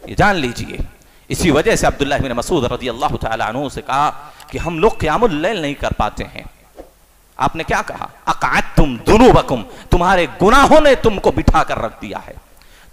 ये जान लीजिए। इसी वजह से अब्दुल्लाह इब्न मसूद रज़ी अल्लाह तआला अन्हु से कहा कि हम लोग क़ियामुल लैल नहीं कर पाते हैं। आपने क्या कहा? अक़अदतुम दुनूबकुम, तुम्हारे गुनाहों ने तुमको बिठा कर रख दिया है,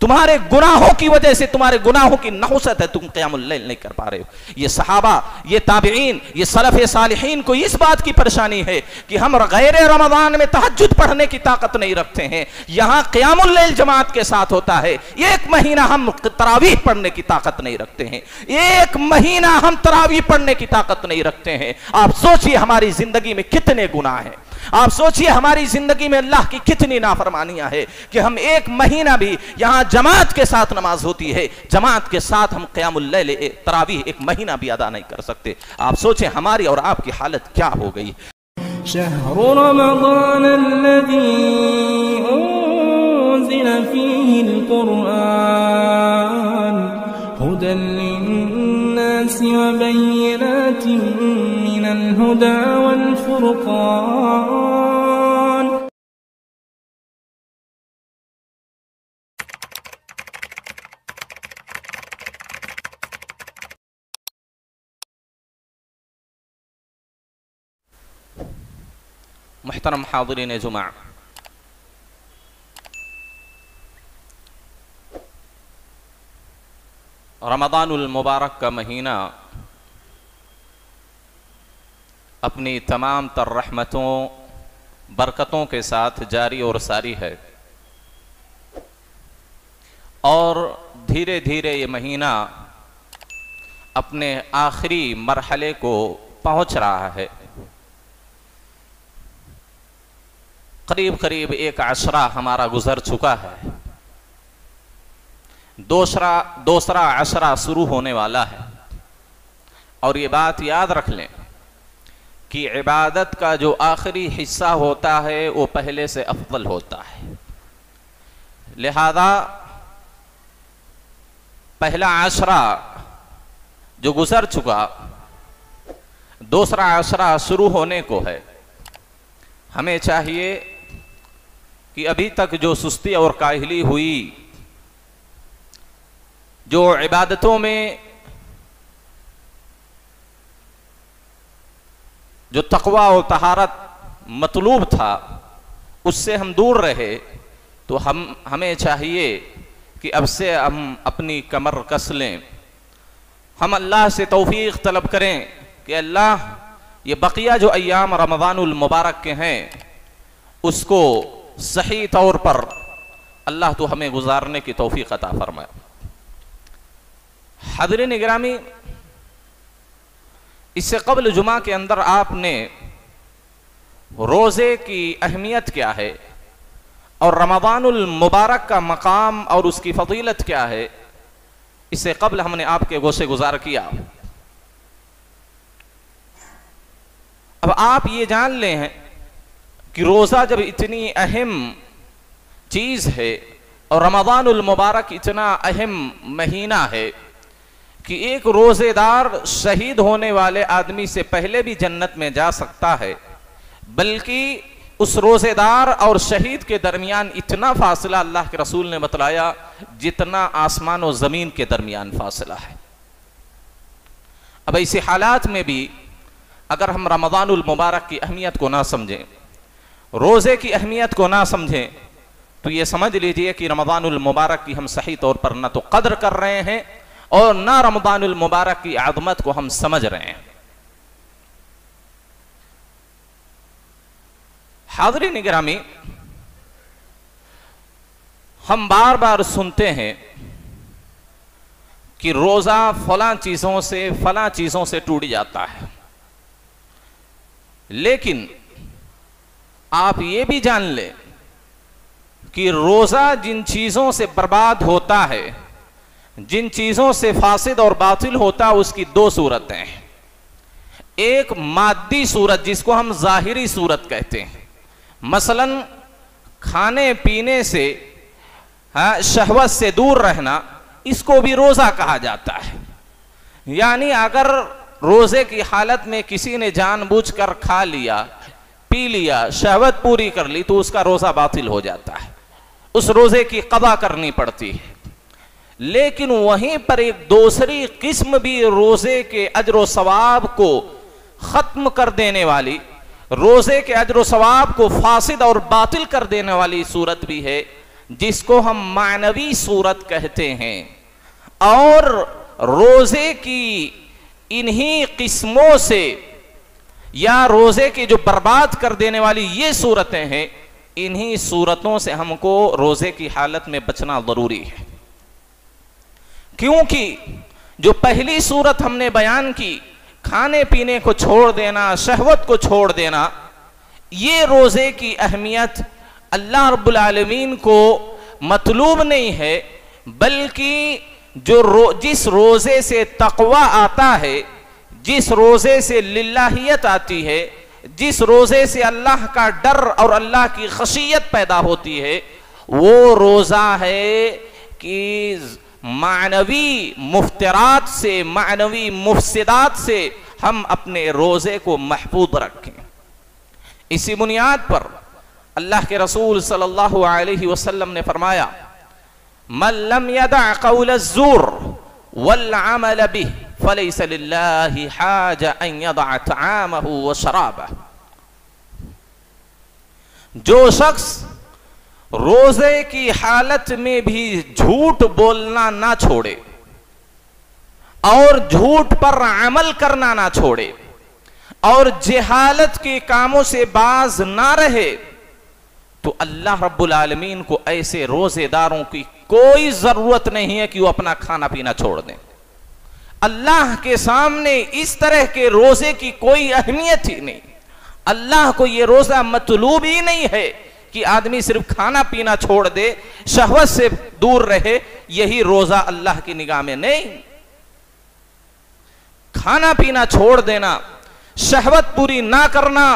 तुम्हारे गुनाहों की वजह से, तुम्हारे गुनाहों की नहुसत है, तुम क़ियामुल लैल नहीं कर पा रहे हो। ये सहाबा, ये ताबिईन, ये सलफ़ सालिहीन को इस बात की परेशानी है कि हम गैर रमज़ान में तहज्जुद पढ़ने की ताकत नहीं रखते हैं, यहाँ क़ियामुल लैल जमात के साथ होता है। एक महीना हम तरावीह पढ़ने की ताकत नहीं रखते हैं, एक महीना हम तरावीह पढ़ने की ताकत नहीं रखते हैं। आप सोचिए हमारी जिंदगी में कितने गुनाह हैं, आप सोचिए हमारी जिंदगी में अल्लाह की कितनी नाफरमानियां है कि हम एक महीना भी, यहां जमात के साथ नमाज होती है, जमात के साथ हम क़ियामुल लैल तरावीह एक महीना भी अदा नहीं कर सकते। आप सोचें हमारी और आपकी हालत क्या हो गई। शहरु रमज़ान अल्लज़ी उन्ज़िला फ़ीहिल क़ुरआन हुदन लिन्नासि व बय्यिनातिन मिनल हुदा वल फुरक़ान। मुहतरम हाज़िरीन जुमा, रमज़ानुल मुबारक का महीना अपनी तमाम तर रहमतों बरकतों के साथ जारी और सारी है, और धीरे धीरे ये महीना अपने आखिरी मरहले को पहुंच रहा है। करीब करीब एक अशरा हमारा गुजर चुका है, दूसरा अशरा शुरू होने वाला है। और ये बात याद रख लें कि इबादत का जो आखिरी हिस्सा होता है वो पहले से अफजल होता है। लिहाजा पहला अशरा जो गुजर चुका, दूसरा अशरा शुरू होने को है। हमें चाहिए कि अभी तक जो सुस्ती और काहिली हुई, जो इबादतों में जो तक़वा और तहारत मतलूब था, उससे हम दूर रहे, तो हमें चाहिए कि अब से हम अपनी कमर कस लें। हम अल्लाह से तौफीक तलब करें कि अल्लाह ये बकिया जो अय्याम रमज़ानुल मुबारक के हैं उसको सही तौर पर अल्लाह तो हमें गुजारने की तौफीक अता फरमाए। हाज़िरीन गिरामी, इससे कबल जुमा के अंदर आपने रोज़े की अहमियत क्या है और रमज़ानुल मुबारक का मकाम और उसकी फजीलत क्या है, इससे कबल हमने आपके गोशे गुजार किया। अब आप ये जान लें हैं कि रोज़ा जब इतनी अहम चीज़ है और रमज़ानुल मुबारक इतना अहम महीना है कि एक रोज़ेदार शहीद होने वाले आदमी से पहले भी जन्नत में जा सकता है, बल्कि उस रोज़ेदार और शहीद के दरमियान इतना फासला अल्लाह के रसूल ने बतलाया जितना आसमान और ज़मीन के दरमियान फासला है। अब ऐसे हालात में भी अगर हम रमज़ानुल मुबारक की अहमियत को ना समझें, रोज़े की अहमियत को ना समझें, तो ये समझ लीजिए कि रमज़ानुल मुबारक की हम सही तौर पर ना तो कदर कर रहे हैं और ना रमज़ानुल मुबारक की आज़मत को हम समझ रहे हैं। हाज़िरीन गिरामी, हम बार बार सुनते हैं कि रोज़ा फलां चीज़ों से टूट जाता है, लेकिन आप ये भी जान लें कि रोज़ा जिन चीज़ों से बर्बाद होता है, जिन चीज़ों से फासिद और बातिल होता है, उसकी दो सूरतें हैं। एक मादी सूरत जिसको हम ज़ाहिरी सूरत कहते हैं, मसलन खाने पीने से शहवत से दूर रहना, इसको भी रोज़ा कहा जाता है। यानी अगर रोज़े की हालत में किसी ने जानबूझकर खा लिया, पी लिया, शहवत पूरी कर ली, तो उसका रोज़ा बातिल हो जाता है, उस रोज़े की क़ज़ा करनी पड़ती है। लेकिन वहीं पर एक दूसरी किस्म भी रोजे के अजर सवाब को खत्म कर देने वाली, रोजे के अजर सवाब को फासिद और बातिल कर देने वाली सूरत भी है, जिसको हम मानवी सूरत कहते हैं। और रोजे की इन्हीं किस्मों से या रोजे की जो बर्बाद कर देने वाली ये सूरतें हैं, इन्हीं सूरतों से हमको रोजे की हालत में बचना जरूरी है। क्योंकि जो पहली सूरत हमने बयान की, खाने पीने को छोड़ देना, शहवत को छोड़ देना, ये रोजे की अहमियत अल्लाह रब्बुल आलमीन को मतलूब नहीं है, बल्कि जिस रोजे से तकवा आता है, जिस रोजे से लिल्लाहियत आती है, जिस रोजे से अल्लाह का डर और अल्लाह की खशियत पैदा होती है, वो रोजा है कि मानवी मुफ्तरात से, मानवी मुफसिदात से हम अपने रोजे को महफूज रखें। इसी बुनियाद पर अल्लाह के रसूल सल्लल्लाहु अलैहि वसल्लम ने फरमाया, मन लम यदा क़ौल अज़्ज़ूर वल अमल बिह फलैसा लिल्लाहि हाजा अन यदा तआमहु व शराबहु। जो शख्स रोजे की हालत में भी झूठ बोलना ना छोड़े और झूठ पर अमल करना ना छोड़े और जेहालत के कामों से बाज ना रहे, तो अल्लाह रब्बुल आलमीन को ऐसे रोजेदारों की कोई जरूरत नहीं है कि वो अपना खाना पीना छोड़ दें। अल्लाह के सामने इस तरह के रोजे की कोई अहमियत ही नहीं। अल्लाह को ये रोजा मतलूब ही नहीं है कि आदमी सिर्फ खाना पीना छोड़ दे, शहवत से दूर रहे, यही रोजा अल्लाह की निगाह में नहीं। खाना पीना छोड़ देना, शहवत पूरी ना करना,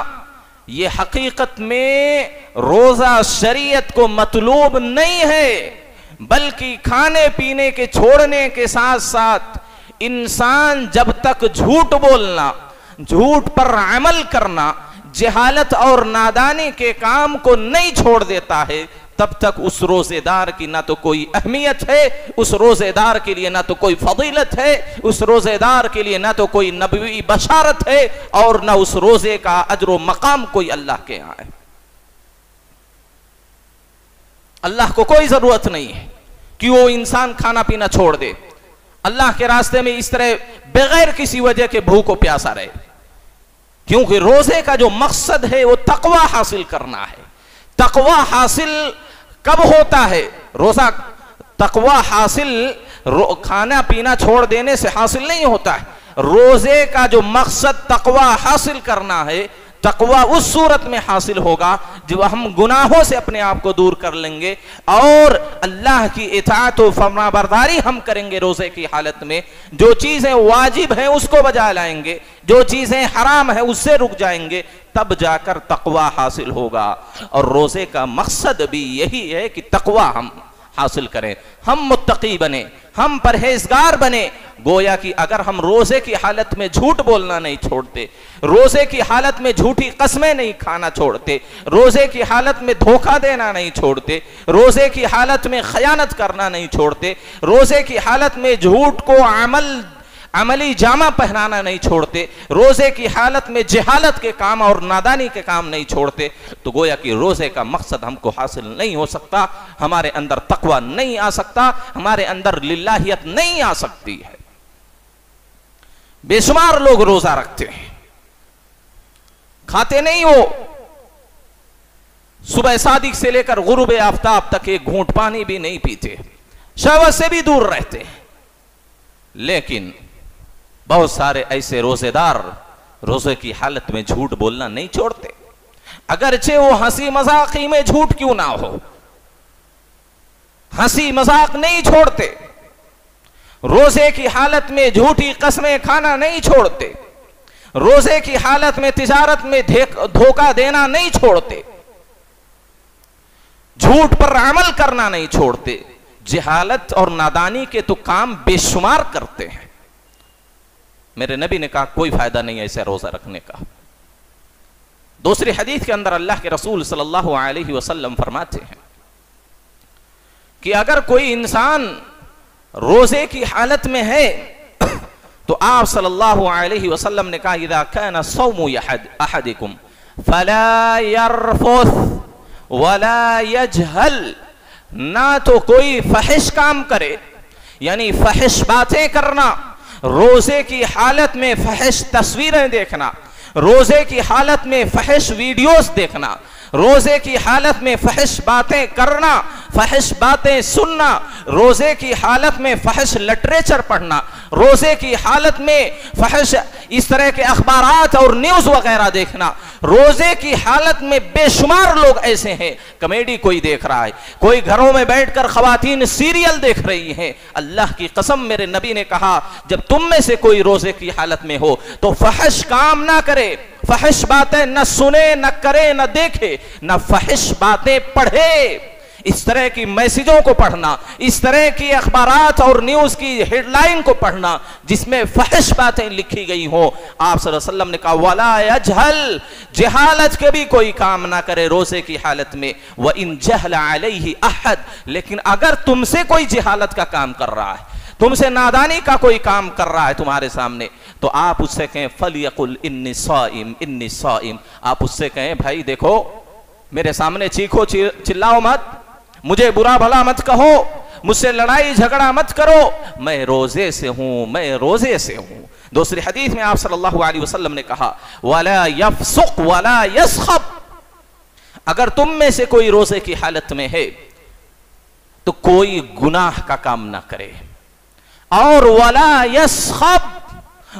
ये हकीकत में रोजा शरीयत को मतलूब नहीं है, बल्कि खाने पीने के छोड़ने के साथ साथ इंसान जब तक झूठ बोलना, झूठ पर अमल करना, जहालत और नादानी के काम को नहीं छोड़ देता है, तब तक उस रोजेदार की ना तो कोई अहमियत है, उस रोजेदार के लिए ना तो कोई फजीलत है, उस रोजेदार के लिए ना तो कोई नबवी बशारत है, और ना उस रोजे का अजर मकाम कोई अल्लाह के यहां है। अल्लाह को कोई जरूरत नहीं है कि वो इंसान खाना पीना छोड़ दे, अल्लाह के रास्ते में इस तरह बगैर किसी वजह के भूख को प्यासा रहे, क्योंकि रोजे का जो मकसद है वो तकवा हासिल करना है। तकवा हासिल कब होता है? रोजा तकवा हासिल खाना पीना छोड़ देने से हासिल नहीं होता है। रोजे का जो मकसद तकवा हासिल करना है, तकवा उस सूरत में हासिल होगा जब हम गुनाहों से अपने आप को दूर कर लेंगे और अल्लाह की इताअत और फरमाबरदारी हम करेंगे। रोजे की हालत में जो चीजें वाजिब हैं उसको बजा लाएंगे, जो चीजें हराम है उससे रुक जाएंगे, तब जाकर तकवा हासिल होगा। और रोजे का मकसद भी यही है कि तकवा हम हासिल करें, हम मुत्तकी बने, हम परहेजगार बने। गोया कि अगर हम रोजे की हालत में झूठ बोलना नहीं छोड़ते, रोजे की हालत में झूठी कसमें नहीं खाना छोड़ते, रोजे की हालत में धोखा देना नहीं छोड़ते, रोजे की हालत में खयानत करना नहीं छोड़ते, रोजे की हालत में झूठ को अमली जामा पहनाना नहीं छोड़ते, रोजे की हालत में जहालत के काम और नादानी के काम नहीं छोड़ते, तो गोया कि रोजे का मकसद हमको हासिल नहीं हो सकता, हमारे अंदर तकवा नहीं आ सकता, हमारे अंदर लिल्लाहियत नहीं आ सकती है। बेशुमार लोग रोजा रखते हैं, खाते नहीं हो, सुबह सादिक से लेकर गुरूब आफ्ताब तक एक घूंट पानी भी नहीं पीते, शहवत से भी दूर रहते हैं। लेकिन बहुत सारे ऐसे रोजेदार रोजे की हालत में झूठ बोलना नहीं छोड़ते, अगरचे वो हंसी मजाकी में झूठ क्यों ना हो, हंसी मजाक नहीं छोड़ते, रोजे की हालत में झूठी कसमें खाना नहीं छोड़ते, रोजे की हालत में तिजारत में धोखा देना नहीं छोड़ते, झूठ पर अमल करना नहीं छोड़ते, जहालत और नादानी के तो काम बेशुमार करते हैं। मेरे नबी ने कहा कोई फायदा नहीं है ऐसे रोजा रखने का। दूसरी हदीस के अंदर अल्लाह के रसूल सल्लल्लाहु अलैहि वसल्लम फरमाते हैं कि अगर कोई इंसान रोजे की हालत में है तो आप सल्लल्लाहु अलैहि वसल्लम ने कहा, इज़ा काना सौमु अहदिकुम फला यरफुस वला यजहल, ना तो कोई फहिश काम करे, यानी फहिश बातें करना, रोजे की हालत में फहिश तस्वीरें देखना, रोजे की हालत में फहिश वीडियोस देखना, रोजे की हालत में फहिश बातें करना, फहिश बातें सुनना, रोजे की हालत में फहिश लिटरेचर पढ़ना, रोजे की हालत में फहिश इस तरह के अखबारात और न्यूज वगैरह देखना, रोजे की हालत में बेशुमार लोग ऐसे हैं, कॉमेडी कोई देख रहा है, कोई घरों में बैठकर खवातीन सीरियल देख रही हैं। अल्लाह की कसम, मेरे नबी ने कहा, जब तुम में से कोई रोजे की हालत में हो तो फहिश काम ना करे, फहिश बातें न सुने, न करे, न देखे, न फहिश बातें पढ़े। इस तरह की मैसेजों को पढ़ना, इस तरह की अखबारात और न्यूज की हेडलाइन को पढ़ना जिसमें फहिश बातें लिखी गई हो, आप सल्लल्लाहु अलैहि वसल्लम ने कहा, वला यजहल, जहालत के भी कोई काम ना करे रोजे की हालत में। व इन जहला अलैहि अहद, लेकिन अगर तुमसे कोई जहालत का काम कर रहा है, तुमसे नादानी का कोई काम कर रहा है तुम्हारे सामने, तो आप उससे कहें फलयकुल इन्नी साइम इन्नी साइम, आप उससे कहें, भाई देखो मेरे सामने चीखो चिल्लाओ मत, मुझे बुरा भला मत कहो, मुझसे लड़ाई झगड़ा मत करो, मैं रोजे से हूं, मैं रोजे से हूं। दूसरी हदीस में आप सल्लल्लाहु अलैहि वसल्लम ने कहा, वला यफसुक वला यसखब, अगर तुम में से कोई रोजे की हालत में है तो कोई गुनाह का काम ना करे, और वला यसखब,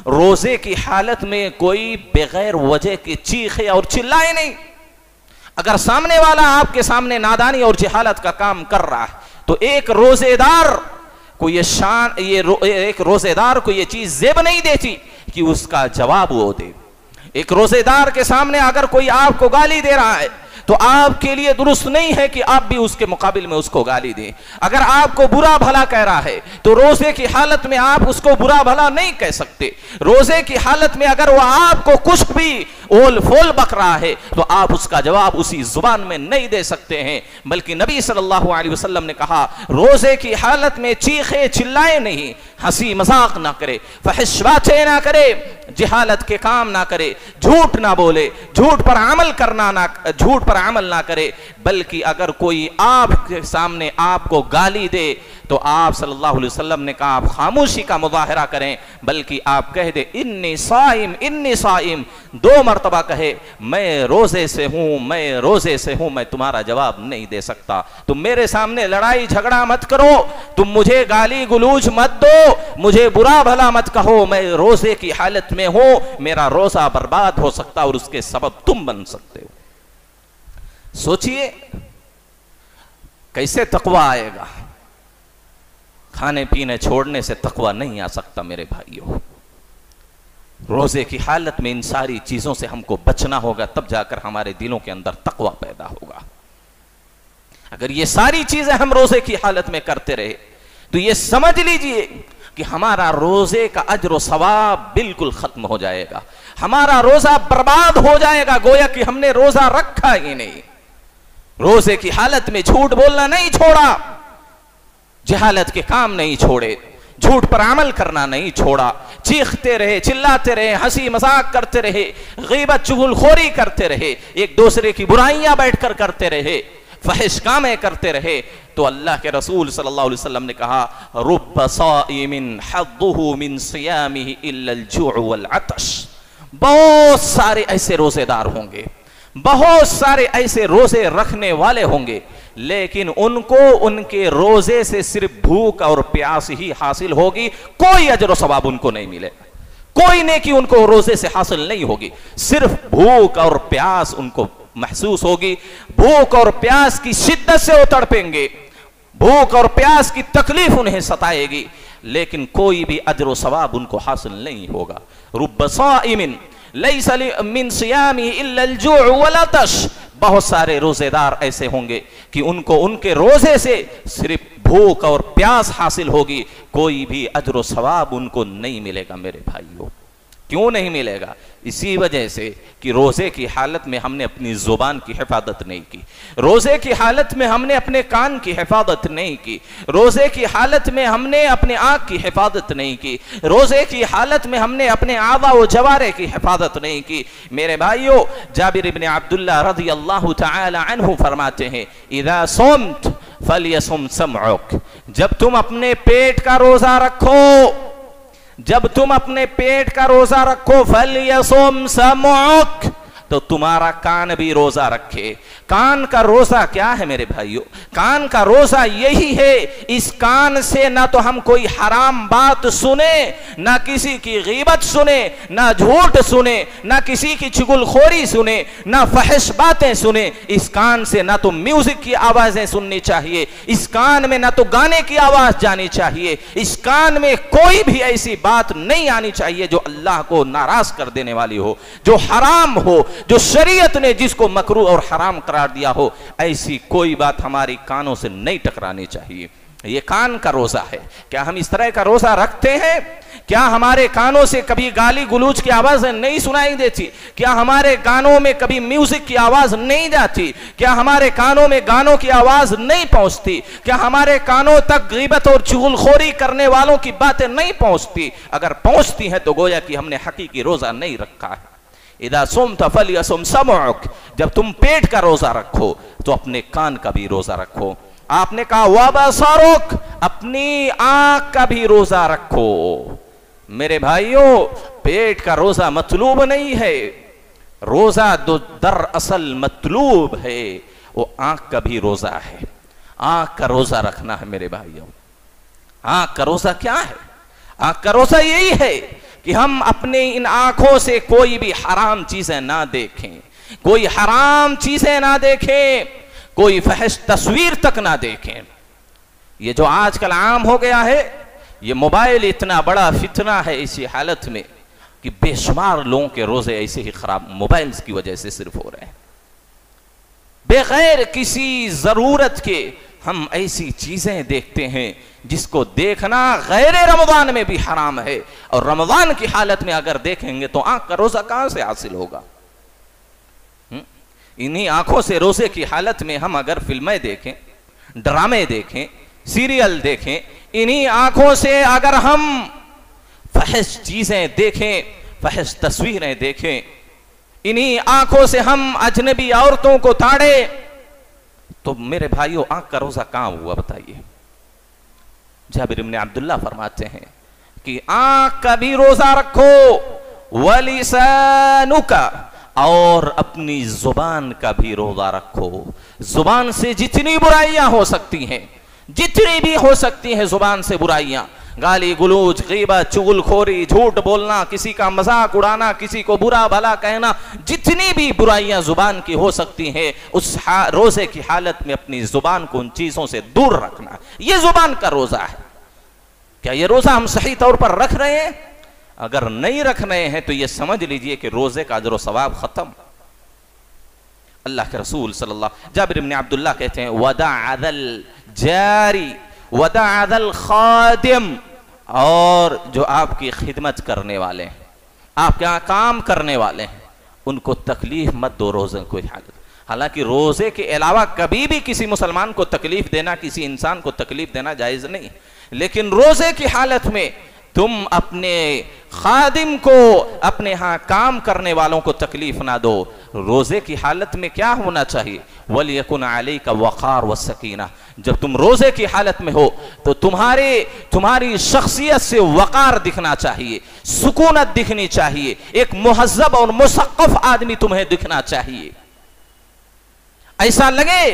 रोजे की हालत में कोई बगैर वजह के चीखे और चिल्लाए नहीं। अगर सामने वाला आपके सामने नादानी और जहालत का काम कर रहा है तो एक रोजेदार को एक रोजेदार को ये चीज जेब नहीं देती कि उसका जवाब वो दे। एक रोजेदार के सामने अगर कोई आपको गाली दे रहा है तो आपके लिए दुरुस्त नहीं है कि आप भी उसके मुकाबिल में उसको गाली दें। अगर आपको बुरा भला कह रहा है तो रोजे की हालत में आप उसको बुरा भला नहीं कह सकते। रोजे की हालत में अगर वह आपको कुछ भी ओल फोल बक रहा है तो आप उसका जवाब उसी जुबान में नहीं दे सकते हैं। बल्कि नबी सल्लल्लाहु अलैहि वसल्लम ने कहा, रोजे की हालत में चीखे चिल्लाए नहीं, हंसी मजाक ना करे, फहिश बातें ना करे, जहालत के काम ना करे, झूठ ना बोले, झूठ पर अमल ना करे। बल्कि अगर कोई आपके सामने आपको गाली दे तो आप सल्लल्लाहु अलैहि वसल्लम ने कहा, आप खामोशी का मुजाहरा करें, बल्कि आप कह दे इन्नी साइम, 2 मरतबा कहे, मैं रोजे से हूं, मैं रोजे से हूं, मैं तुम्हारा जवाब नहीं दे सकता। तुम मेरे सामने लड़ाई झगड़ा मत करो, तुम मुझे गाली गुलूज मत दो, मुझे बुरा भला मत कहो, मैं रोजे की हालत में हूं, मेरा रोजा बर्बाद हो सकता और उसके सबब तुम बन सकते हो। सोचिए कैसे तकवा आएगा। खाने पीने छोड़ने से तकवा नहीं आ सकता मेरे भाइयों। रोजे की हालत में इन सारी चीजों से हमको बचना होगा, तब जाकर हमारे दिलों के अंदर तकवा पैदा होगा। अगर ये सारी चीजें हम रोजे की हालत में करते रहे तो ये समझ लीजिए कि हमारा रोजे का अज्र व सवाब बिल्कुल खत्म हो जाएगा, हमारा रोजा बर्बाद हो जाएगा, गोया कि हमने रोजा रखा ही नहीं। रोजे की हालत में झूठ बोलना नहीं छोड़ा, जहालत के काम नहीं छोड़े, झूठ पर अमल करना नहीं छोड़ा, चीखते रहे, चिल्लाते रहे, हंसी मजाक करते रहे, गीबत चुगलखोरी करते रहे, एक दूसरे की बुराइयां बैठकर करते रहे, फहिश कामें करते रहे, तो अल्लाह के रसूल सल्लल्लाहु अलैहि वसल्लम ने कहा, रुब्ब साइमिन हद्दुहु मिन सियामिही इल्लल जूअ वल अतश, बहुत सारे ऐसे रोजेदार होंगे, बहुत सारे ऐसे रोजे रखने वाले होंगे, लेकिन उनको उनके रोजे से सिर्फ भूख और प्यास ही हासिल होगी, कोई अजर सवाब उनको नहीं मिलेगा, कोई नेकी उनको रोजे से हासिल नहीं होगी, सिर्फ भूख और प्यास उनको महसूस होगी। भूख और प्यास की शिद्दत से वो तड़पेंगे, भूख और प्यास की तकलीफ उन्हें सताएगी, लेकिन कोई भी अजर सवाब उनको हासिल नहीं होगा। रुब्ब साइमिन लैसा मिन सियामी इल्लल जूअ वल अतश, बहुत सारे रोजेदार ऐसे होंगे कि उनको उनके रोजे से सिर्फ भूख और प्यास हासिल होगी, कोई भी अजर सवाब उनको नहीं मिलेगा। मेरे भाइयों, क्यों नहीं मिलेगा? इसी वजह से कि रोजे की हालत में हमने अपनी जुबान की हिफाजत नहीं की, रोजे की हालत में हमने अपने कान की हिफाजत नहीं की, रोजे की हालत में हमने अपने आंख की हिफाजत नहीं की, रोजे की हालत में हमने अपने आवा व जवारे की हिफाजत नहीं की। मेरे भाइयों, जाबिर इब्न अब्दुल्लाह रज़ियल्लाहु तआला अन्हु फरमाते हैं, इज़ा सुम्त फलियसुम समउक, जब तुम अपने पेट का रोजा रखो, जब तुम अपने पेट का रोजा रखो, फलियसुम समउक, तो तुम्हारा कान भी रोजा रखे। कान का रोजा क्या है मेरे भाइयों? कान का रोजा यही है, इस कान से ना तो हम कोई हराम बात सुने, ना किसी की गीबत सुने, ना झूठ सुने, ना किसी की चुगलखोरी सुने, ना फहश बातें सुने। इस कान से ना तो म्यूजिक की आवाजें सुननी चाहिए, इस कान में ना तो गाने की आवाज जानी चाहिए, इस कान में कोई भी ऐसी बात नहीं आनी चाहिए जो अल्लाह को नाराज कर देने वाली हो, जो हराम हो, जो शरीयत ने जिसको मकरूह और हराम करार दिया हो, ऐसी कोई बात हमारी कानों से नहीं टकरानी चाहिए। ये कान का रोजा है। क्या हम इस तरह का रोजा रखते हैं? क्या हमारे कानों से कभी गाली गुलूज की आवाज नहीं सुनाई देती? क्या हमारे कानों में कभी म्यूजिक की आवाज नहीं जाती? क्या हमारे कानों में गानों की आवाज नहीं पहुंचती? क्या हमारे कानों तक गीबत और चुगलखोरी करने वालों की बातें नहीं पहुंचती? अगर पहुंचती हैं तो गोया कि हमने हकीकी रोजा नहीं रखा है। इदा सुम्त फलियसुम समउक, जब तुम पेट का रोजा रखो तो अपने कान का भी रोजा रखो। आपने कहा वबसरुक, अपनी आंख का भी रोजा रखो। मेरे भाइयों, पेट का रोजा मतलूब नहीं है, रोजा जो दरअसल मतलूब है वो आंख का भी रोजा है। आंख का रोजा रखना है मेरे भाइयों। आंख का रोजा क्या है? आंख का रोजा यही है कि हम अपने इन आंखों से कोई भी हराम चीजें ना देखें, कोई हराम चीजें ना देखें, कोई फहश तस्वीर तक ना देखें। ये जो आजकल आम हो गया है, ये मोबाइल इतना बड़ा फितना है इसी हालत में कि बेशुमार लोगों के रोजे ऐसे ही खराब मोबाइल की वजह से सिर्फ हो रहे हैं। बगैर किसी जरूरत के हम ऐसी चीजें देखते हैं जिसको देखना गैर रमजान में भी हराम है, और रमजान की हालत में अगर देखेंगे तो आंख का रोजा कहां से हासिल होगा? इन्हीं आंखों से रोजे की हालत में हम अगर फिल्में देखें, ड्रामे देखें, सीरियल देखें, इन्हीं आंखों से अगर हम फहश चीजें देखें, फहश तस्वीरें देखें, इन्हीं आंखों से हम अजनबी औरतों को ताड़े, तो मेरे भाइयों आंख का रोजा कहां हुआ बताइए? जाबिर इब्न अब्दुल्लाह फरमाते हैं कि आंख का भी रोजा रखो, वलिसानुका, और अपनी जुबान का भी रोजा रखो। जुबान से जितनी बुराइयां हो सकती हैं, जितनी भी हो सकती हैं जुबान से बुराइयां, गाली गुलूज, गीबत, चुगलखोरी, झूठ बोलना, किसी का मजाक उड़ाना, किसी को बुरा भला कहना, जितनी भी बुराइयां जुबान की हो सकती हैं, उस रोजे की हालत में अपनी जुबान को उन चीजों से दूर रखना, यह जुबान का रोजा है। क्या यह रोजा हम सही तौर पर रख रहे हैं? अगर नहीं रख रहे हैं तो यह समझ लीजिए कि रोजे का अजर सवाब खत्म। अल्लाह के रसूल सल्लल्लाहु, जाबिर इब्न अब्दुल्लाह कहते हैं, वदाअल जारी वदाअल खादिम, और जो आपकी खिदमत करने वाले हैं, आपके यहाँ काम करने वाले हैं, उनको तकलीफ मत दो रोजे को हालत। हालांकि रोजे के अलावा कभी भी किसी मुसलमान को तकलीफ देना, किसी इंसान को तकलीफ देना जायज नहीं, लेकिन रोजे की हालत में तुम अपने खादिम को, अपने यहाँ काम करने वालों को तकलीफ ना दो। रोजे की हालत में क्या होना चाहिए? वलियकुन अलैका वक़ार व सकीना, जब तुम रोजे की हालत में हो तो तुम्हारी शख्सियत से वक़ार दिखना चाहिए, सुकूनत दिखनी चाहिए, एक मुहज़्ज़ब और मुसक़्क़फ़ आदमी तुम्हें दिखना चाहिए। ऐसा लगे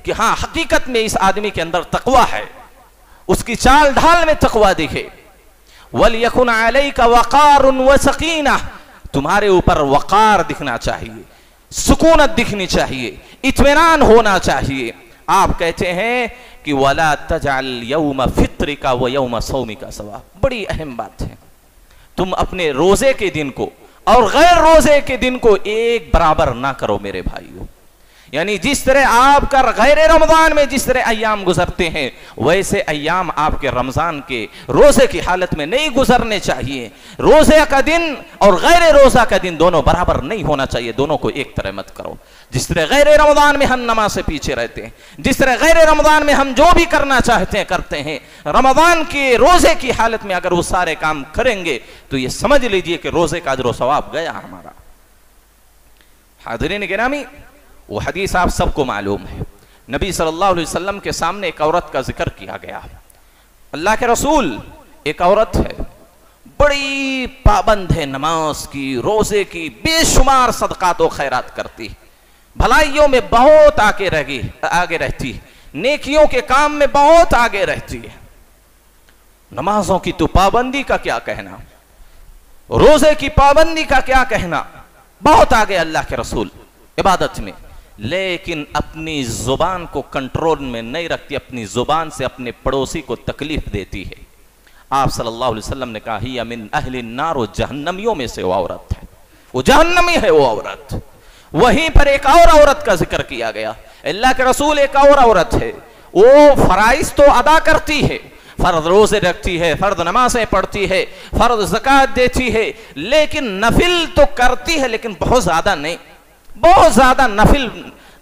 कि हाँ हकीकत में इस आदमी के अंदर तक़वा है, उसकी चाल ढाल में तक़वा दिखे। वलियकुन अलैका वक़ारुन व सकीना, तुम्हारे ऊपर वक़ार दिखना चाहिए, सुकूनत दिखनी चाहिए, इत्मीनान होना चाहिए। आप कहते हैं कि वला तजअल यौम फित्रिका व यौम सौमिका सवा, बड़ी अहम बात है। तुम अपने रोजे के दिन को और गैर रोजे के दिन को एक बराबर ना करो मेरे भाइयों। यानी जिस तरह आपका गैर रमजान में जिस तरह अय्याम गुजरते हैं, वैसे अय्याम आपके रमजान के रोजे की हालत में नहीं गुजरने चाहिए। रोजे का दिन और गैर रोजा का दिन दोनों बराबर नहीं होना चाहिए, दोनों को एक तरह मत करो। जिस तरह गैर रमजान में हम नमाज से पीछे रहते हैं, जिस तरह गैर रमजान में हम जो भी करना चाहते हैं करते हैं, रमजान के रोजे की हालत में अगर वो सारे काम करेंगे तो ये समझ लीजिए कि रोजे का अजर व सवाब गया हमारा। हाज़रीन गिरामी, वो हदीस आप सबको मालूम है। नबी सल्लल्लाहु अलैहि वसल्लम के सामने एक औरत का जिक्र किया गया। अल्लाह के रसूल, एक औरत है, बड़ी पाबंद है नमाज की, रोजे की, बेशुमार सदकात व खैरात करती, भलाइयों में बहुत आगे रहती, नेकियों के काम में बहुत आगे रहती है। नमाजों की तो पाबंदी का क्या कहना, रोजे की पाबंदी का क्या कहना, बहुत आगे अल्लाह के रसूल इबादत में, लेकिन अपनी जुबान को कंट्रोल में नहीं रखती, अपनी जुबान से अपने पड़ोसी को तकलीफ देती है। आप सल्लल्लाहु अलैहि वसल्लम ने कहा, हिया मिन अहलिन नार, वो जहन्नमियों में से वो औरत है, वो जहन्नमी है वो औरत। वहीं पर एक और औरत का जिक्र किया गया। अल्लाह के रसूल, एक और औरत है, वो फराइज तो अदा करती है, फर्ज रोजे रखती है, फर्ज नमाजें पढ़ती है, फर्ज ज़कात देती है, लेकिन नफिल तो करती है, लेकिन बहुत ज्यादा नहीं, बहुत ज्यादा नफिल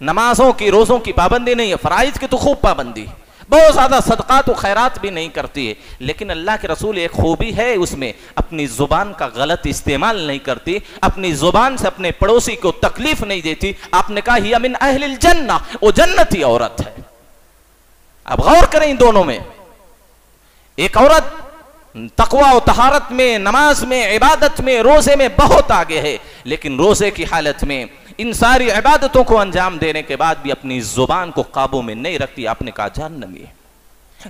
नमाजों की, रोजों की पाबंदी नहीं है, फराइज की तो खूब पाबंदी, बहुत ज्यादा सदकात व खैरात भी नहीं करती है। लेकिन अल्लाह के रसूल, एक खूबी है उसमें, अपनी जुबान का गलत इस्तेमाल नहीं करती, अपनी जुबान से अपने पड़ोसी को तकलीफ नहीं देती। आपने कहा, हिया मिन अहलिल जन्नह, वो जन्नती औरत है। अब गौर करें इन दोनों में, एक औरत तकवा और तहारत में, नमाज में, इबादत में, रोजे में बहुत आगे है, लेकिन रोजे की हालत में इन सारी इबादतों को अंजाम देने के बाद भी अपनी जुबान को काबू में नहीं रखती। आपने कहा जहन्नमी है,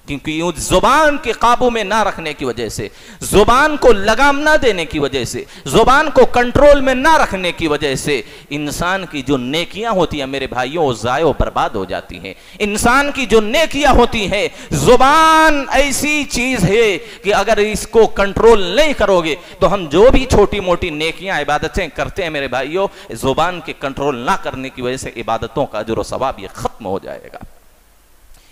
क्योंकि यूं जुबान के काबू में ना रखने की वजह से, जुबान को लगाम ना देने की वजह से, जुबान को कंट्रोल में ना रखने की वजह से इंसान की जो नेकियां होती हैं मेरे भाइयों, वो ज़ायो बर्बाद हो जाती हैं। इंसान की जो नेकियां होती हैं, जुबान ऐसी चीज है कि अगर इसको कंट्रोल नहीं करोगे तो हम जो भी छोटी मोटी नेकियां इबादतें करते हैं मेरे भाइयों, जुबान के कंट्रोल ना करने की वजह से इबादतों का अजर व सवाब ये खत्म हो जाएगा।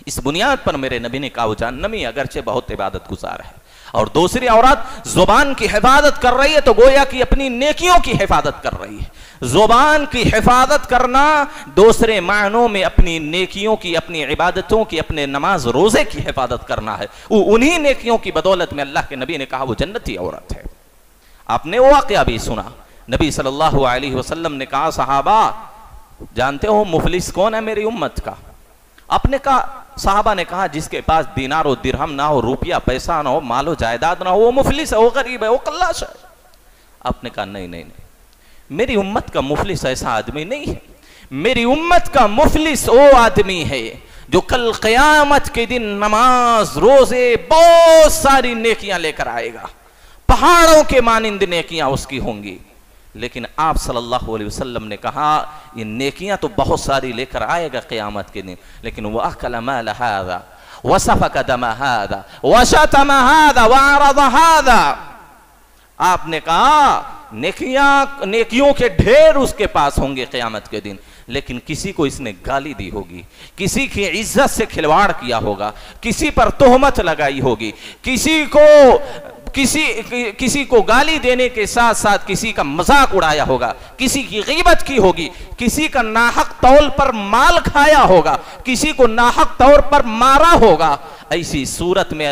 इस बुनियाद पर मेरे नबी ने कहा, वो जहन्नमी अगरचे बहुत इबादत गुजार है। और दूसरी औरत जुबान की हिफाजत कर रही है, तो गोया कि अपनी नेकियों की हिफाजत कर रही है। जुबान की हिफाजत करना दूसरे मायनों में अपनी नेकियों की, अपनी इबादतों की, अपने नमाज रोजे की हिफाजत करना है। उन्हीं नेकियों की बदौलत में अल्लाह के नबी ने कहा, वो जन्नती औरत है। आपने वो वाकया भी सुना, नबी सल्लल्लाहु अलैहि वसल्लम ने कहा, सहाबा जानते हो मुफलिस कौन है मेरी उम्मत का? आपने कहा, साहबा ने कहा, जिसके पास दीनार और दिरहम ना हो, रुपया पैसा ना हो, मालो जायदाद ना हो, वो मुफलिस है, वो गरीब है, वो कल्लाश है। आपने कहा नहीं नहीं नहीं, मेरी उम्मत का मुफलिस ऐसा आदमी नहीं है। मेरी उम्मत का मुफलिस वो आदमी है जो कल क़यामत के दिन नमाज, रोजे, बहुत सारी नेकियां लेकर आएगा, पहाड़ों के मानिंद नेकियां उसकी होंगी। लेकिन आप सल्लल्लाहु अलैहि वसल्लम ने कहा, ये नेकियां तो बहुत सारी लेकर आएगा क़यामत के दिन, लेकिन वह अकल माल हादा व सफक दम हादा व शतम हादा व अरद हादा। आपने कहा नेकियों के ढेर उसके पास होंगे क़यामत के दिन, लेकिन किसी को इसने गाली दी होगी, किसी की इज्जत से खिलवाड़ किया होगा, किसी पर तोहमत लगाई होगी, किसी को गाली देने के साथ साथ किसी का मजाक उड़ाया होगा, किसी की गीबत की होगी, किसी का नाहक तौल पर माल खाया होगा, किसी को नाहक तौर पर मारा होगा। ऐसी सूरत में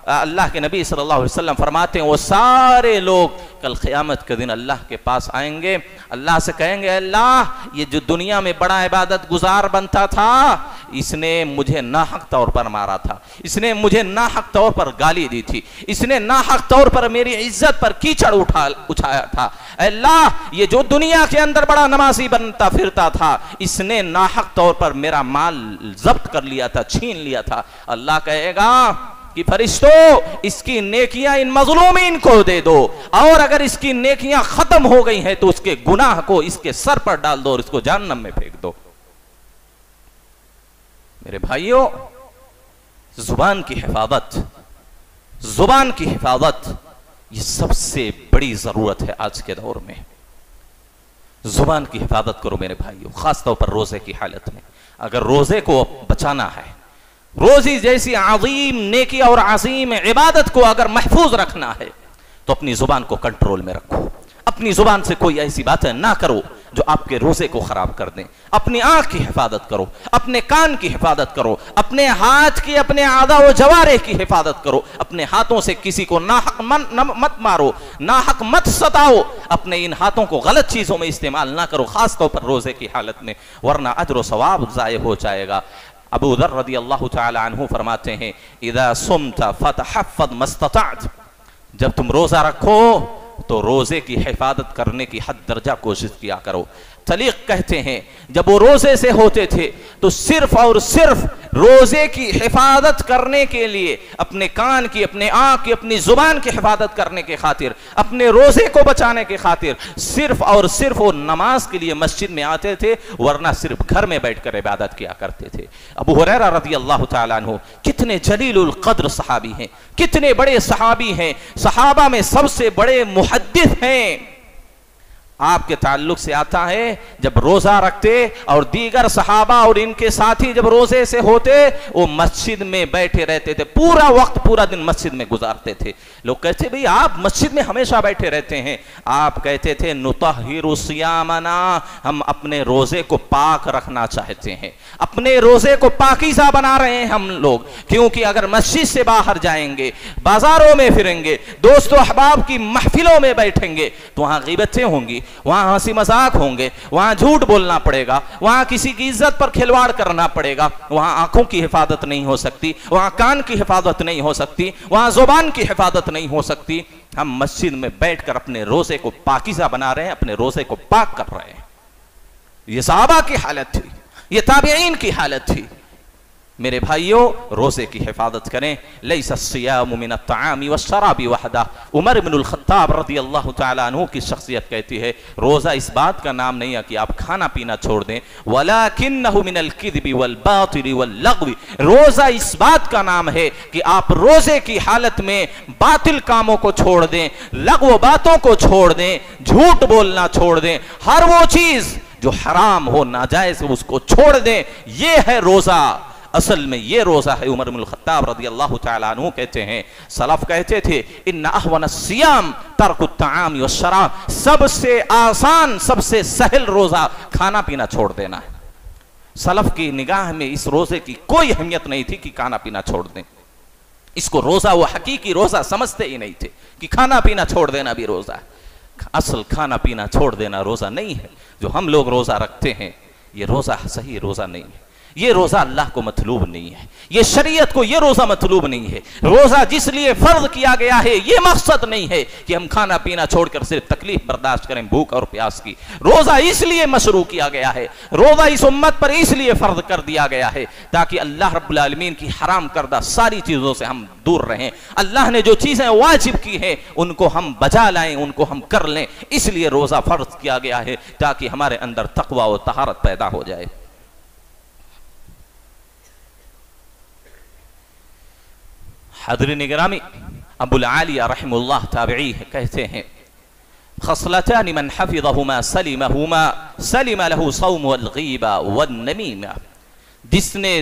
अल्लाह के नबी सल्लल्लाहु अलैहि वसल्लम फरमाते हैं, वो सारे लोग कल क़यामत के दिन अल्लाह के पास आएंगे, अल्लाह से कहेंगे, अल्लाह ये जो दुनिया में बड़ा इबादत गुजार बनता था, इसने मुझे नाहक तौर पर मारा था, इसने मुझे नाहक तौर पर गाली दी थी, इसने नाहक तौर पर मेरी इज्जत पर कीचड़ उठाया था। अल्लाह ये जो दुनिया के अंदर बड़ा नमाजी बनता फिरता था, इसने नाहक तौर पर मेरा माल जब्त कर लिया था, छीन लिया था। अल्लाह कहेगा कि फरिश्तों, इसकी नेकियां इन मजलूमीन को दे दो, और अगर इसकी नेकियां खत्म हो गई हैं तो उसके गुनाह को इसके सर पर डाल दो और इसको जहन्नम में फेंक दो। मेरे भाइयों, जुबान की हिफाजत ये सबसे बड़ी जरूरत है आज के दौर में। जुबान की हिफाजत करो मेरे भाइयों, खासतौर पर रोजे की हालत में। अगर रोजे को बचाना है, रोजी जैसी अजीम नेकी और अजीम इबादत को अगर महफूज रखना है, तो अपनी जुबान को कंट्रोल में रखो। अपनी जुबान से कोई ऐसी बातें ना करो जो आपके रोजे को खराब कर दें। अपनी आंख की हिफाजत करो, अपने कान की हिफाजत करो, अपने हाथ की, अपने आधा व जवारे की हिफाजत करो। अपने हाथों से किसी को नाहक मत मारो, नाहक मत सताओ। अपने इन हाथों को गलत चीजों में इस्तेमाल ना करो, खासतौर पर रोजे की हालत में, वरना अजर व सवाब ज़ाय हो जाएगा। अबू दर रज़ी अल्लाह तआला अन्हु फरमाते हैं, इदा सुमता फतहफ़्फ़ज़ मस्ततअत, जब तुम रोजा रखो तो रोजे की हिफाजत करने की हद दर्जा कोशिश किया करो। तलीक कहते हैं, जब वो रोजे से होते थे तो सिर्फ और सिर्फ रोजे की हिफाजत करने के लिए, अपने कान की, अपने आंख की, अपनी जुबान की हिफाजत करने के खातिर, अपने रोजे को बचाने के खातिर सिर्फ और सिर्फ वो नमाज के लिए मस्जिद में आते थे, वरना सिर्फ घर में बैठकर इबादत किया करते थे। अबू हुरैरा रज़ी अल्लाह तआला अन्हु कितने जलीलुल क़द्र सहाबी हैं, कितने बड़े सहाबी हैं, सहाबा में सबसे बड़े मुहद्दिस हैं। आपके ताल्लुक से आता है, जब रोजा रखते और दीगर सहाबा और इनके साथी जब रोजे से होते, वो मस्जिद में बैठे रहते थे, पूरा वक्त, पूरा दिन मस्जिद में गुजारते थे। लोग कहते भाई आप मस्जिद में हमेशा बैठे रहते हैं। आप कहते थे नुतहिरु सियामना, हम अपने रोजे को पाक रखना चाहते हैं, अपने रोजे को पाकीज़ा बना रहे हैं हम लोग। क्योंकि अगर मस्जिद से बाहर जाएंगे, बाजारों में फिरेंगे, दोस्तों अहबाब की महफिलों में बैठेंगे, तो वहां गीबतें होंगी, वहां हंसी मजाक होंगे, वहां झूठ बोलना पड़ेगा, वहां किसी की इज्जत पर खिलवाड़ करना पड़ेगा, वहां आंखों की हिफाजत नहीं हो सकती, वहां कान की हिफाजत नहीं हो सकती, वहां जुबान की हिफाजत नहीं हो सकती। हम मस्जिद में बैठकर अपने रोजे को पाकीज़ा बना रहे हैं, अपने रोजे को पाक कर रहे हैं। ये सहाबा की हालत थी, ये ताबिईन की हालत थी। मेरे भाइयों, रोजे की हिफाजत करें। लैसा सियामु मिन अत्तामी वश्शराबी वहदा। उमर इब्नुल खत्ताब रज़ियल्लाहु तआला अन्हु की शख्सियत कहती है, रोजा इस बात का नाम नहीं है कि आप खाना पीना छोड़ दें, वलाकिन्नहु मिनल किज़्बि वल बातिल वल लग़्व। रोजा इस बात का नाम है कि आप रोजे की हालत में बातिल कामों को छोड़ दें, लग़्व बातों को छोड़ दें, झूठ बोलना छोड़ दें, हर वो चीज जो हराम हो, नाजायज हो, उसको छोड़ दें। ये है रोजा, असल में ये रोजा है। उमर इब्नुल खत्ताब रज़ियल्लाहु तआला अन्हु कहते हैं, सलफ कहते थे, इन्ना अहवन सियाम तर्कु ताम व शराब, सबसे आसान, सबसे सहल रोजा खाना पीना छोड़ देना है। सलफ की निगाह में इस रोजे की कोई अहमियत नहीं थी कि खाना पीना छोड़ दें। इसको रोजा, वो हकीकी रोजा समझते ही नहीं थे कि खाना पीना छोड़ देना भी रोजा है। असल खाना पीना छोड़ देना रोजा नहीं है। जो हम लोग रोजा रखते हैं, ये रोजा सही रोजा नहीं है। ये रोजा अल्लाह को मतलूब नहीं है, ये शरीयत को ये रोजा मतलूब नहीं है। रोजा जिस लिए फर्ज किया गया है, ये मकसद नहीं है कि हम खाना पीना छोड़कर सिर्फ तकलीफ बर्दाश्त करें भूख और प्यास की। रोजा इसलिए मशरू किया गया है, रोजा इस उम्मत पर इसलिए फर्ज कर दिया गया है ताकि अल्लाह रब्बुल आलमीन की हराम करदा सारी चीजों से हम दूर रहें। अल्लाह ने जो चीजें वाजिब की हैं उनको हम बजा लाएं, उनको हम कर लें। इसलिए रोजा फर्ज किया गया है ताकि हमारे अंदर तकवा और तहारत पैदा हो जाए। हज़रात निगरामी, अबुल आलिया रहमुल्लाह ताबिई कहते हैं, खसलतानि मन हफ़िज़हुमा सलिम लहु सौम वल गीबा वन नमीमा। जिसने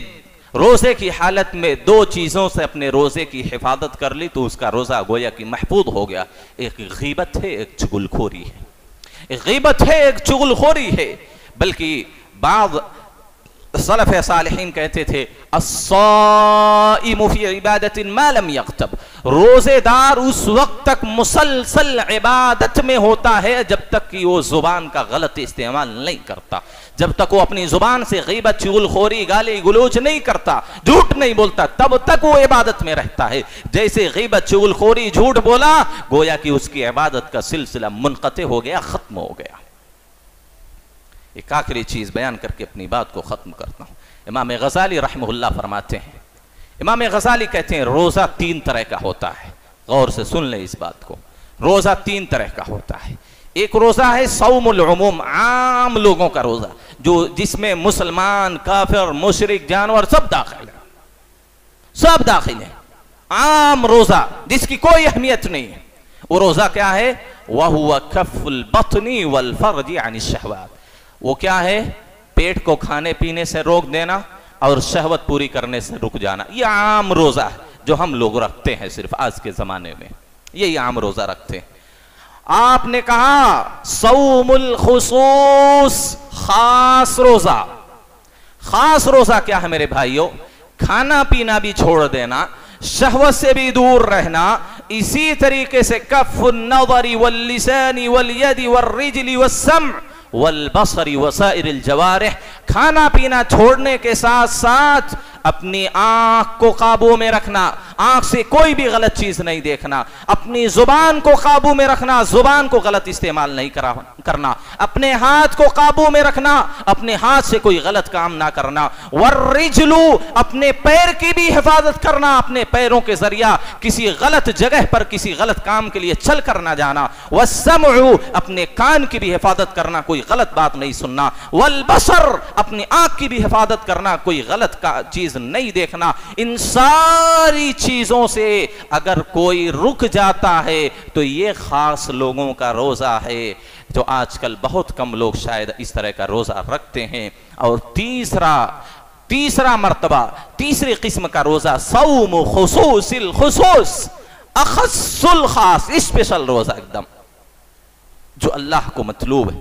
रोजे की हालत में दो चीजों से अपने रोजे की हिफाजत कर ली तो उसका रोजा गोया कि महफूज हो गया। एक गीबत है, एक चुगलखोरी है। एक गीबत है, एक चुगलखोरी है। बल्कि बाद सलफ़ सालिहीन कहते थे, अस्साइमु फी इबादतिन मा लम यग़्तब। रोजेदार उस वक्त तक मुसलसल इबादत में होता है जब तक कि वो जुबान का गलत इस्तेमाल नहीं करता, जब तक वो अपनी जुबान से गीबत, चुगलखोरी, गाली गलोच नहीं करता, झूठ नहीं बोलता, तब तक वो इबादत में रहता है। जैसे गीबत, चुगलखोरी, झूठ बोला, गोया कि उसकी इबादत का सिलसिला मुनक़ते हो गया, खत्म हो गया। एक आखिरी चीज बयान करके अपनी बात को खत्म करता हूं। इमाम गज़ाली रहमहुल्लाह फरमाते हैं, इमाम गज़ाली कहते हैं रोजा तीन तरह का होता है। गौर से सुन ले इस बात को, रोजा तीन तरह का होता है। एक रोजा है सौमुल उमूम, आम लोगों का रोजा, जो जिसमें मुसलमान, काफिर, मुशरिक, जानवर सब दाखिल है, सब दाखिल है। आम रोजा जिसकी कोई अहमियत नहीं है, वो रोजा क्या है? वह हुआ कफ़ुल बत्नी वल फर्जी अन शहवात। वो क्या है? पेट को खाने पीने से रोक देना और शहवत पूरी करने से रुक जाना। ये आम रोजा है जो हम लोग रखते हैं सिर्फ आज के जमाने में, यही आम रोजा रखते हैं। आपने कहा सौमुल खुसूस, खास रोजा। खास रोजा क्या है मेरे भाइयों? खाना पीना भी छोड़ देना, शहवत से भी दूर रहना, इसी तरीके से कफ़ुन नज़री वल लिसानी वल यदी वल रिजली वस्सम वल बसरी वसाइरिल जवारिह, खाना पीना छोड़ने के साथ साथ अपनी आंख को काबू में रखना, आंख से कोई भी गलत चीज नहीं देखना, अपनी जुबान को काबू में रखना, जुबान को गलत इस्तेमाल नहीं करना, अपने हाथ को काबू में रखना, अपने हाथ से कोई गलत काम ना करना, वर्रिजलू, अपने पैर की भी हिफाजत करना, अपने पैरों के जरिया किसी गलत जगह पर किसी गलत काम के लिए चल कर ना जाना, वस्समउ, अपने कान की भी हिफाजत करना, कोई गलत बात नहीं सुनना, वल बसर, अपनी आंख की भी हिफाजत करना, कोई गलत का चीज नहीं देखना। इन सारी चीजों से अगर कोई रुक जाता है तो ये खास लोगों का रोजा है, जो आजकल बहुत कम लोग शायद इस तरह का रोजा रखते हैं। और तीसरा मर्तबा, तीसरी किस्म का रोजा सौम खुसूसिल खुसूस, अखस्सुल खास, स्पेशल रोजा एकदम जो अल्लाह को मतलूब है।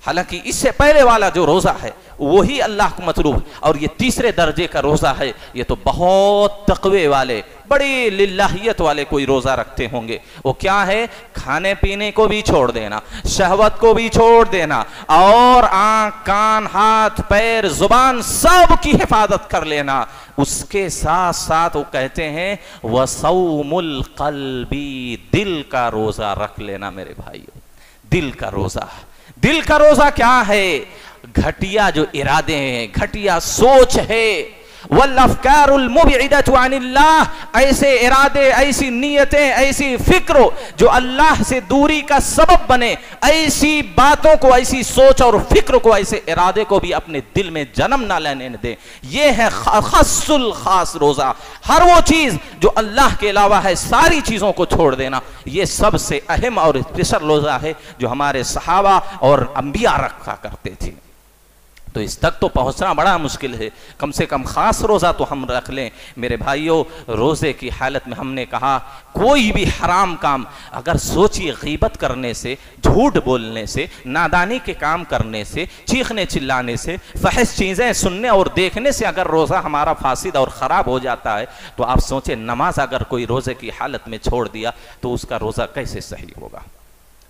हालांकि इससे पहले वाला जो रोजा है वही अल्लाह को मतलूब है, और ये तीसरे दर्जे का रोजा है, ये तो बहुत तकवे वाले, बड़ी लिल्लाहियत वाले कोई रोजा रखते होंगे। वो क्या है? खाने पीने को भी छोड़ देना, शहवत को भी छोड़ देना, और आंख, कान, हाथ, पैर, जुबान सब की हिफाजत कर लेना। उसके साथ साथ वो कहते हैं वसौमुल क़ल्बी, दिल का रोजा रख लेना मेरे भाइयों, दिल का रोजा। दिल का रोजा क्या है? घटिया जो इरादे हैं, घटिया सोच है, वल अफ़कारुल मुबइदतु अनिल्लाह, ऐसे इरादे, ऐसी नीयतें, ऐसी फिक्र जो अल्लाह से दूरी का सबब बने, ऐसी बातों को, ऐसी सोच और फिक्र को, ऐसे इरादे को भी अपने दिल में जन्म ना लेने दें। यह है खस्सुल खास रोजा। हर वो चीज जो अल्लाह के अलावा है सारी चीजों को छोड़ देना, यह सबसे अहम और स्पेशल रोजा है जो हमारे सहाबा और अंबिया रखा करते थे। तो इस तक तो पहुंचना बड़ा मुश्किल है, कम से कम खास रोजा तो हम रख लें। मेरे भाइयों, रोजे की हालत में हमने कहा कोई भी हराम काम, अगर सोचिए गीबत करने से, झूठ बोलने से, नादानी के काम करने से, चीखने चिल्लाने से, फहश चीजें सुनने और देखने से अगर रोजा हमारा फासिद और खराब हो जाता है, तो आप सोचें नमाज अगर कोई रोजे की हालत में छोड़ दिया तो उसका रोजा कैसे सही होगा।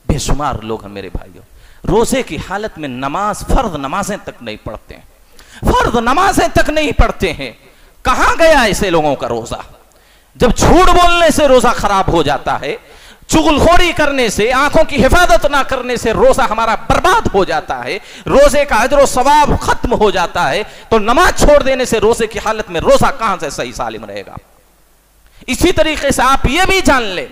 बेशुमार लोग हैं मेरे भाइयों, रोजे की हालत में नमाज, फर्द नमाजें तक नहीं पढ़ते हैं, फर्द नमाजें तक नहीं पढ़ते हैं। कहां गया ऐसे लोगों का रोजा? जब झूठ बोलने से रोजा खराब हो जाता है, चुगलखोरी करने से, आंखों की हिफाजत ना करने से रोजा हमारा बर्बाद हो जाता है, रोजे का अजर व सवाब खत्म हो जाता है, तो नमाज छोड़ देने से रोजे की हालत में रोजा कहां से सही सालिम रहेगा। इसी तरीके से आप ये भी जान लें,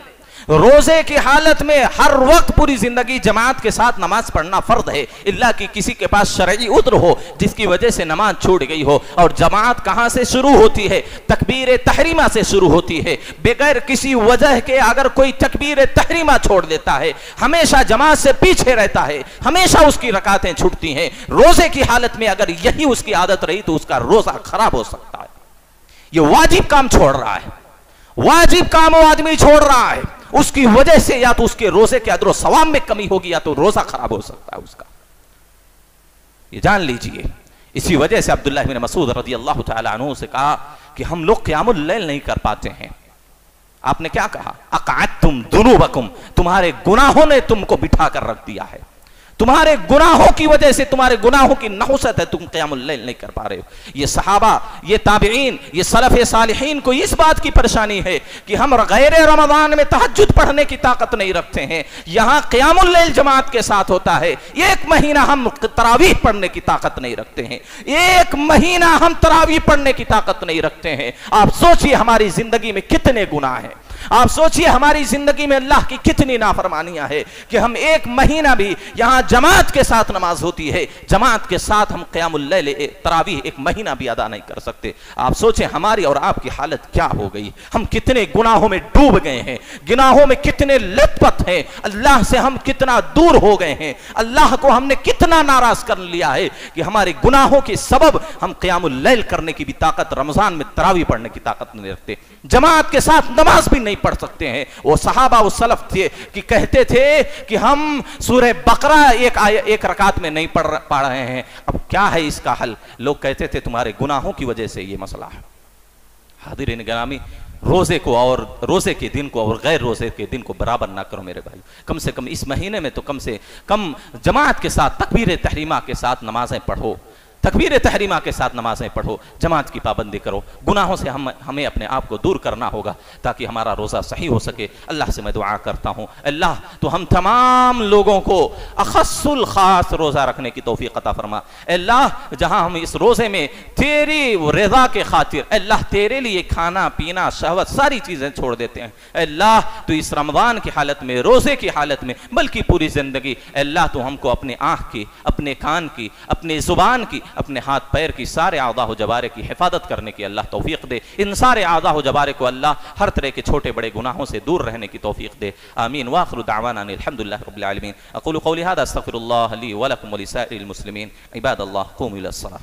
रोजे की हालत में हर वक्त पूरी जिंदगी जमात के साथ नमाज पढ़ना फर्द है, इल्ला कि किसी के पास शरई उद्र हो जिसकी वजह से नमाज छूट गई हो। और जमात कहां से शुरू होती है? तकबीर तहरीमा से शुरू होती है। बगैर किसी वजह के अगर कोई तकबीर तहरीमा छोड़ देता है, हमेशा जमात से पीछे रहता है, हमेशा उसकी रकातें छूटती हैं। रोजे की हालत में अगर यही उसकी आदत रही तो उसका रोजा खराब हो सकता है। यह वाजिब काम छोड़ रहा है, वाजिब काम वो आदमी छोड़ रहा है, उसकी वजह से या तो उसके रोजे के अदर सवाब में कमी होगी या तो रोजा खराब हो सकता है उसका, ये जान लीजिए। इसी वजह से अब्दुल्लाह इब्न मसूद रज़ियल्लाहु तआला अन्हु से कहा कि हम लोग क़ियामुल लैल नहीं कर पाते हैं। आपने क्या कहा? अक़अदतुम दुनूबकुम, तुम्हारे गुनाहों ने तुमको बिठा कर रख दिया है, तुम्हारे गुनाहों की वजह से, तुम्हारे गुनाहों की नहुसत है, तुम क़ियामुल लैल नहीं कर पा रहे हो। ये सहाबा, ये ताबिईन, ये सलफ़ सालिहीन को इस बात की परेशानी है कि हम गैर रमज़ान में तहज्जुद पढ़ने की ताकत नहीं रखते हैं, यहाँ क़ियामुल लैल जमात के साथ होता है। एक महीना हम तरावीह पढ़ने की ताकत नहीं रखते हैं, एक महीना हम तरावीह पढ़ने की ताकत नहीं रखते हैं। आप सोचिए हमारी जिंदगी में कितने गुनाह हैं, आप सोचिए हमारी जिंदगी में अल्लाह की कितनी नाफरमानियां है कि हम एक महीना भी यहां जमात के साथ नमाज होती है, जमात के साथ हम क़यामुल लैल तरावीह एक महीना भी अदा नहीं कर सकते। आप सोचें हमारी और आपकी हालत क्या हो गई। हम कितने गुनाहों में डूब गए हैं, गुनाहों में कितने लथपथ हैं, अल्लाह से हम कितना दूर हो गए हैं, अल्लाह को हमने कितना नाराज कर लिया है कि हमारे गुनाहों के सबब हम क़यामुल लैल करने की भी ताकत, रमजान में तरावी पढ़ने की ताकत नहीं रखते, जमात के साथ नमाज भी नहीं पढ़ सकते हैं। वो सहाबा वो सलफ थे कि कहते थे कि हम सूरह बकरा एक रकात में नहीं पढ़ रहे हैं। अब क्या है इसका हल? लोग कहते थे तुम्हारे गुनाहों की वजह से ये मसला है। हाज़िरीन गिरामी, रोजे को और रोजे के दिन को और गैर रोजे के दिन को बराबर ना करो मेरे भाई। कम से कम इस महीने में तो कम से कम जमात के साथ तकबीर तहरीमा के साथ नमाजें पढ़ो, तकबीर तहरीमा के साथ नमाजें पढ़ो, जमात की पाबंदी करो। गुनाहों से हमें अपने आप को दूर करना होगा ताकि हमारा रोज़ा सही हो सके। अल्लाह से मैं दुआ करता हूँ, अल्लाह तो हम तमाम लोगों को अखस्सुल खास रोज़ा रखने की तौफीक अता फरमा। अल्लाह जहाँ हम इस रोज़े में तेरी रज़ा के खातिर अल्लाह तेरे लिए खाना पीना शहवत सारी चीज़ें छोड़ देते हैं, अल्लाह तो इस रमज़ान की हालत में, रोज़े की हालत में, बल्कि पूरी ज़िंदगी अल्लाह तो हमको अपने आँख की, अपने कान की, अपने ज़ुबान की, अपने हाथ पैर की सारे आज़ा व जवारे की हिफाजत करने की अल्लाह तौफीक दे। इन सारे आज़ा व जवारे को अल्लाह हर तरह के छोटे बड़े गुनाहों से दूर रहने की तौफीक दे। आमीन। व आखिरु दावाना अल्हम्दुलिल्लाहि रब्बिल आलमीन। अक़ूलु क़ौली हाज़ा अस्तग़फ़िरुल्लाह ली व लकुम व लिसाइरिल मुस्लिमीन। इबादल्लाह क़ूमू इलस्सलाह।